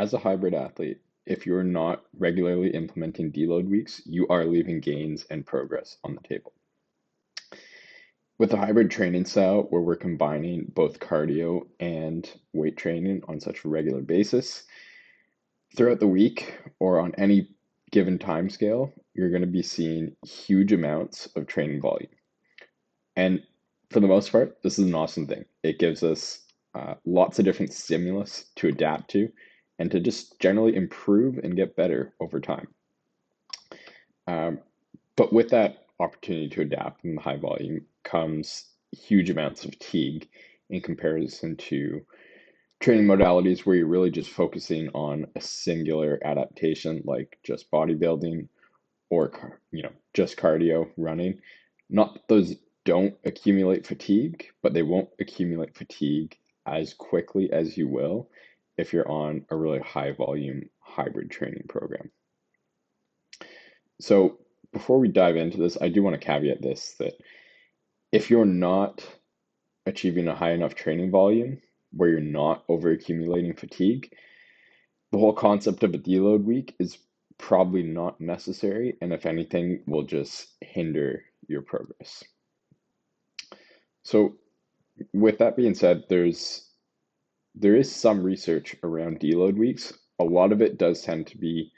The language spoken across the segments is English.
as a hybrid athlete, if you're not regularly implementing deload weeks, you are leaving gains and progress on the table. With a hybrid training style where we're combining both cardio and weight training on such a regular basis, throughout the week or on any given time scale, you're going to be seeing huge amounts of training volume. And for the most part, this is an awesome thing. It gives us lots of different stimulus to adapt to and to just generally improve and get better over time. Um, but with that opportunity to adapt in the high volume comes huge amounts of fatigue in comparison to training modalities where you're really just focusing on a singular adaptation, like just bodybuilding or just cardio running. Not that those don't accumulate fatigue, but they won't accumulate fatigue as quickly as you will if you're on a really high volume hybrid training program. So before we dive into this, I do want to caveat this that if you're not achieving a high enough training volume where you're not over accumulating fatigue, the whole concept of a deload week is probably not necessary, and if anything, will just hinder your progress. So, with that being said, there is some research around deload weeks. A lot of it does tend to be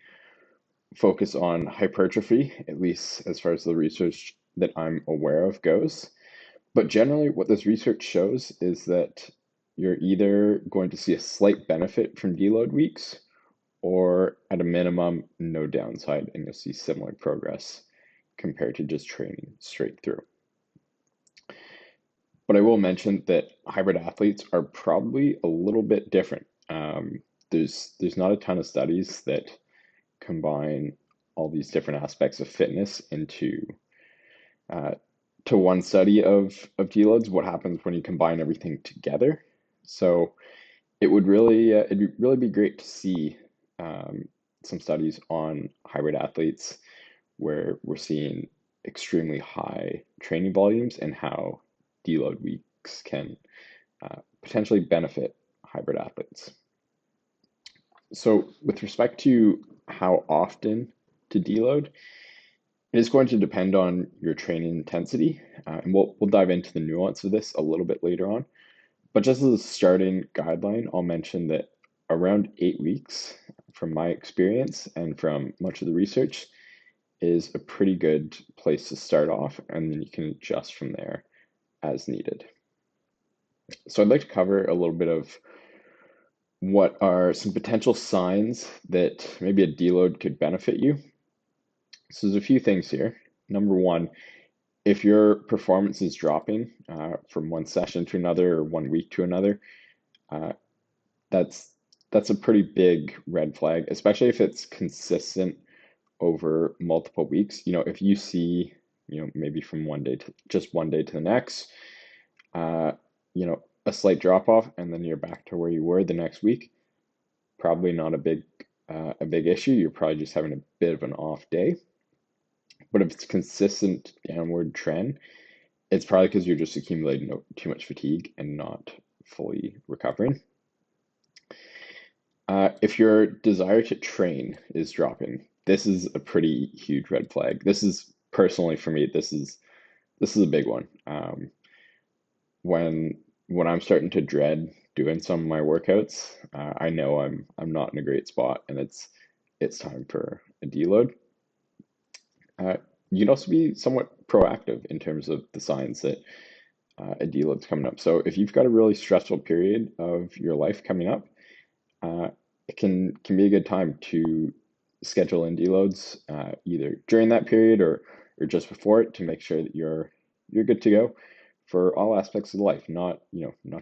focused on hypertrophy, at least as far as the research that I'm aware of goes. But generally, what this research shows is that you're either going to see a slight benefit from deload weeks, or at a minimum, no downside, and you'll see similar progress compared to just training straight through. But I will mention that hybrid athletes are probably a little bit different. There's not a ton of studies that combine all these different aspects of fitness into to one study of deloads. What happens when you combine everything together? So it'd really be great to see some studies on hybrid athletes where we're seeing extremely high training volumes and how deload weeks can potentially benefit hybrid athletes. So with respect to how often to deload, it is going to depend on your training intensity, and we'll dive into the nuance of this a little bit later on. But just as a starting guideline, I'll mention that around 8 weeks, from my experience and from much of the research, is a pretty good place to start off, and then you can adjust from there as needed. So I'd like to cover a little bit of what are some potential signs that maybe a deload could benefit you. So there's a few things here. Number one, if your performance is dropping from one session to another or one week to another, uh, that's a pretty big red flag, especially if it's consistent over multiple weeks. If you see, maybe from one day to just one day to the next, uh, a slight drop off, and then you're back to where you were the next week, probably not a big issue. You're probably just having a bit of an off day. But if it's consistent downward trend, it's probably because you're just accumulating too much fatigue and not fully recovering. If your desire to train is dropping, this is a pretty huge red flag. This is personally for me, this is a big one. When I'm starting to dread doing some of my workouts, I know I'm not in a great spot, and it's time for a deload. You can also be somewhat proactive in terms of the signs that a deload's coming up. So if you've got a really stressful period of your life coming up, it can be a good time to schedule in deloads either during that period or just before it, to make sure that you're good to go for all aspects of life, not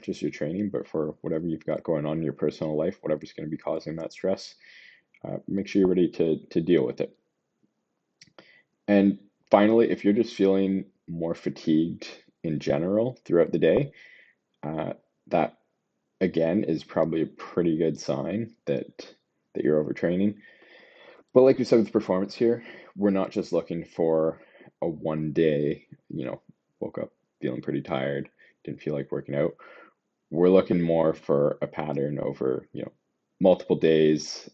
just your training, but for whatever you've got going on in your personal life, whatever's going to be causing that stress. Make sure you're ready to deal with it. And finally, if you're just feeling more fatigued in general throughout the day, that again is probably a pretty good sign that you're overtraining. But like we said with performance here, we're not just looking for a one day, woke up feeling pretty tired, didn't feel like working out. We're looking more for a pattern over, multiple days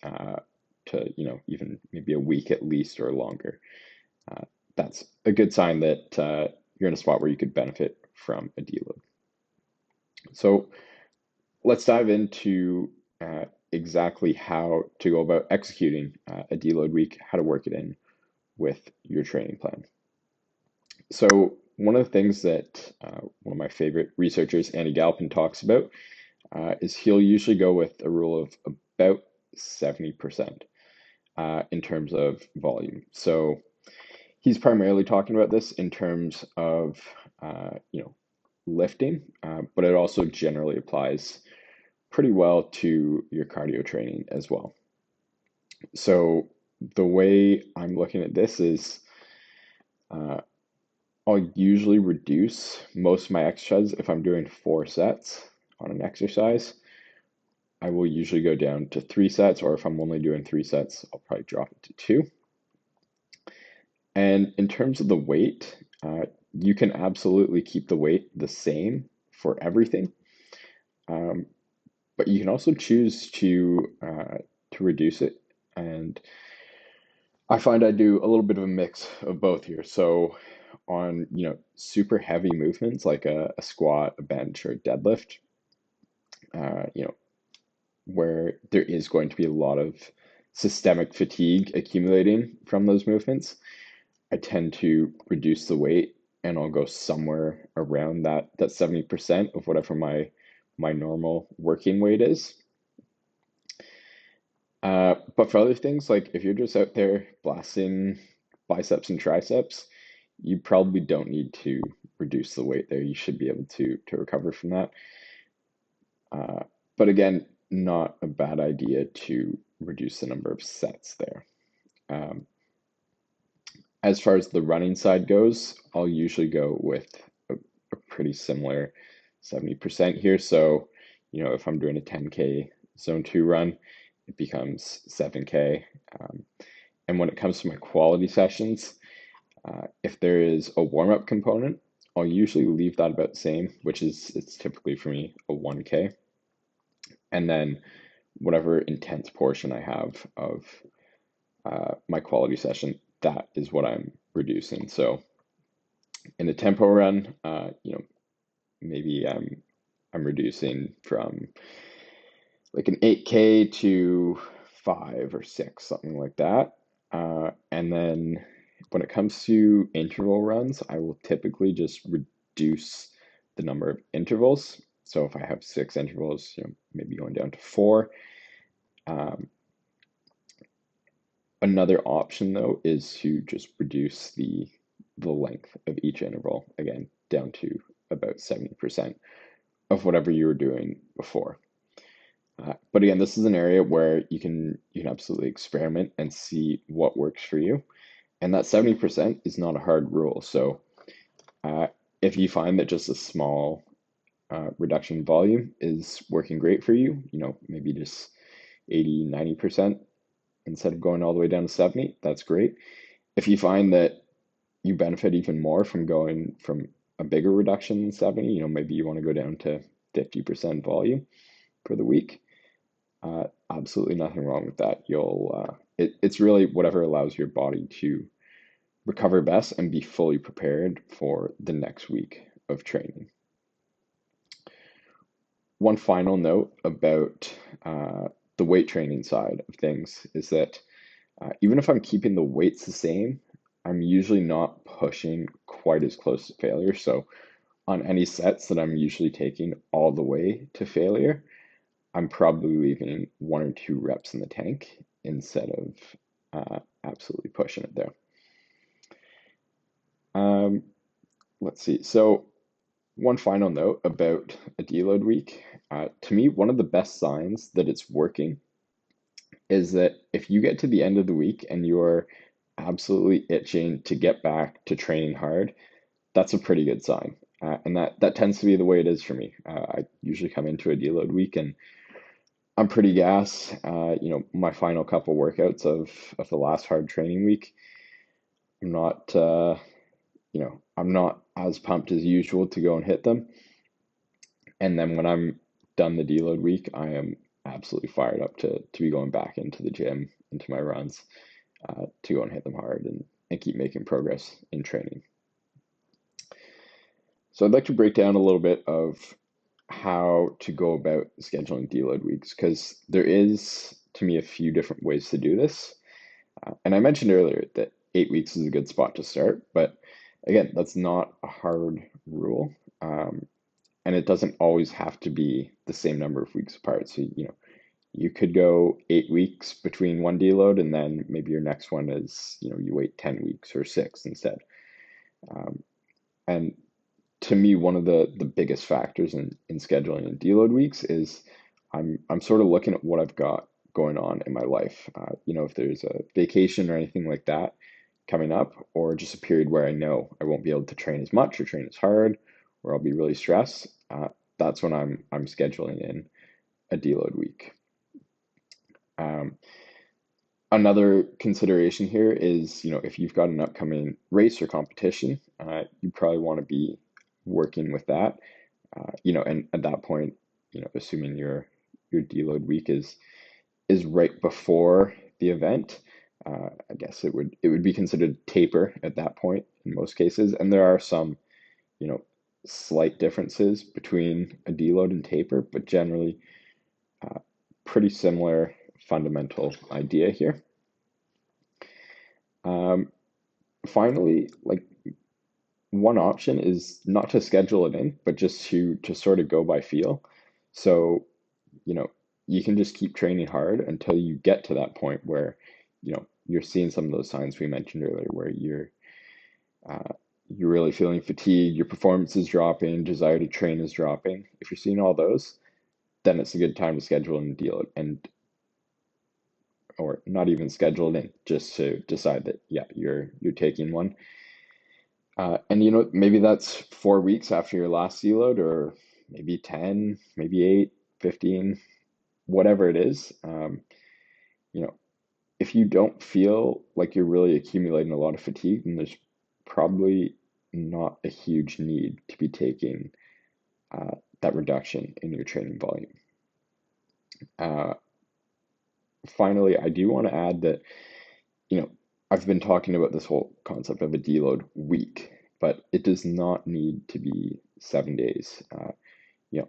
to, even maybe a week at least or longer. Uh, that's a good sign that you're in a spot where you could benefit from a deload. So let's dive into exactly how to go about executing a deload week, how to work it in with your training plan. So one of the things that one of my favorite researchers, Andy Galpin, talks about is he'll usually go with a rule of about 70% in terms of volume. So he's primarily talking about this in terms of lifting, but it also generally applies pretty well to your cardio training as well. So the way I'm looking at this is I'll usually reduce most of my exercise. If I'm doing 4 sets on an exercise, I will usually go down to 3 sets, or if I'm only doing 3 sets, I'll probably drop it to 2. And in terms of the weight, you can absolutely keep the weight the same for everything, but you can also choose to reduce it. And I find I do a little bit of a mix of both here. So on super heavy movements like a squat, a bench, or a deadlift, where there is going to be a lot of systemic fatigue accumulating from those movements, I tend to reduce the weight and I'll go somewhere around that 70% of whatever my normal working weight is. But for other things, like if you're just out there blasting biceps and triceps, you probably don't need to reduce the weight there. You should be able to recover from that. But again, not a bad idea to reduce the number of sets there. As far as the running side goes, I'll usually go with a pretty similar 70% here. So, if I'm doing a 10K zone 2 run, it becomes 7K. And when it comes to my quality sessions, if there is a warm-up component, I'll usually leave that about the same, which is it's typically for me a 1K. And then whatever intense portion I have of my quality session, that is what I'm reducing. So in a tempo run, maybe I'm reducing from like an 8K to 5 or 6, something like that. And then when it comes to interval runs, I will typically just reduce the number of intervals. So if I have 6 intervals, maybe going down to 4. Another option though is to just reduce the length of each interval, again, down to about 70% of whatever you were doing before. But again, this is an area where you can absolutely experiment and see what works for you. And that 70% is not a hard rule. So if you find that just a small reduction in volume is working great for you, maybe just 80, 90% instead of going all the way down to 70, that's great. If you find that you benefit even more from going from a bigger reduction than 70, maybe you want to go down to 50% volume for the week, absolutely nothing wrong with that. It's really whatever allows your body to recover best and be fully prepared for the next week of training. One final note about the weight training side of things is that even if I'm keeping the weights the same, I'm usually not pushing quite as close to failure. So on any sets that I'm usually taking all the way to failure, I'm probably leaving 1 or 2 reps in the tank instead of absolutely pushing it there. Let's see. So one final note about a deload week. To me, one of the best signs that it's working is that if you get to the end of the week and you're absolutely itching to get back to training hard, that's a pretty good sign. And that tends to be the way it is for me. I usually come into a deload week and I'm pretty gassed. My final couple workouts of the last hard training week, I'm not I'm not as pumped as usual to go and hit them. And then when I'm done the deload week, I am absolutely fired up to be going back into the gym, into my runs, to go and hit them hard and keep making progress in training. So I'd like to break down a little bit of how to go about scheduling deload weeks, because there is, to me, a few different ways to do this. And I mentioned earlier that 8 weeks is a good spot to start, but again, that's not a hard rule. And it doesn't always have to be the same number of weeks apart. So, you could go 8 weeks between one deload, and then maybe your next one is, you wait 10 weeks or 6 instead. And to me, one of the biggest factors in scheduling and deload weeks is I'm sort of looking at what I've got going on in my life. If there's a vacation or anything like that coming up, or just a period where I know I won't be able to train as much or train as hard, or I'll be really stressed. That's when I'm scheduling in a deload week. Um, Another consideration here is, if you've got an upcoming race or competition, you probably want to be working with that. And at that point, assuming your deload week is right before the event, I guess it would be considered taper at that point in most cases. And there are some, you know, slight differences between a deload and taper, but generally uh, pretty similar fundamental idea here. Um, Finally, like one option is not to schedule it in, but just to sort of go by feel. So, you know, you can just keep training hard until you get to that point where, you're seeing some of those signs we mentioned earlier, where uh, you're really feeling fatigued, your performance is dropping, desire to train is dropping. If you're seeing all those, then it's a good time to schedule in a deal and or not even schedule it in, just to decide that yeah, you're taking one. And maybe that's 4 weeks after your last deload, or maybe 10, maybe 8, 15, whatever it is. You know, if you don't feel like you're really accumulating a lot of fatigue, then there's probably not a huge need to be taking that reduction in your training volume. Uh, Finally, I do want to add that, you know, I've been talking about this whole concept of a deload week, but it does not need to be 7 days. You know,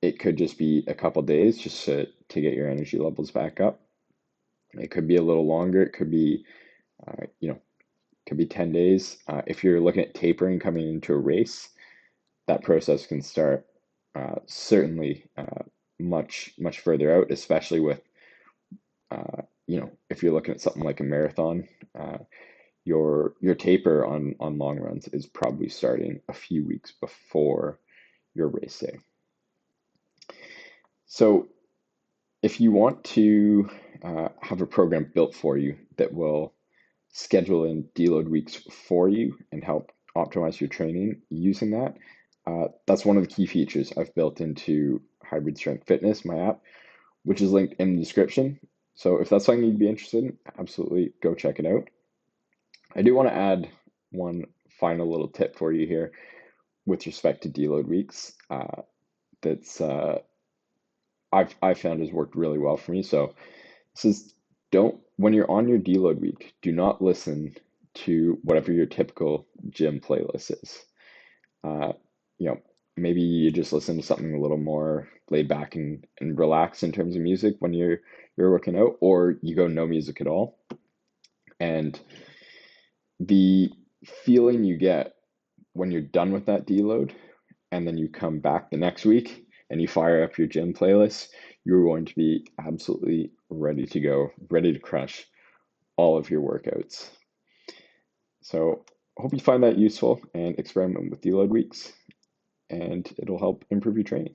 it could just be a couple days just to get your energy levels back up. It could be a little longer. It could be, uh, you know, could be 10 days. If you're looking at tapering coming into a race, that process can start certainly much further out, especially with, if you're looking at something like a marathon. Your taper on long runs is probably starting a few weeks before your race day. So if you want to have a program built for you that will schedule in deload weeks for you and help optimize your training using that, that's one of the key features I've built into Hybrid Strength Fitness, my app, which is linked in the description. So if that's something you'd be interested in, absolutely go check it out. I do want to add one final little tip for you here with respect to deload weeks. That's I've found has worked really well for me. So this is, don't, when you're on your deload week, do not listen to whatever your typical gym playlist is. Uh, you know, Maybe you just listen to something a little more laid back and relaxed in terms of music when you're working out, or you go no music at all. And the feeling you get when you're done with that deload and then you come back the next week and you fire up your gym playlist, you're going to be absolutely ready to go, ready to crush all of your workouts. So I hope you find that useful and experiment with deload weeks, and it'll help improve your training.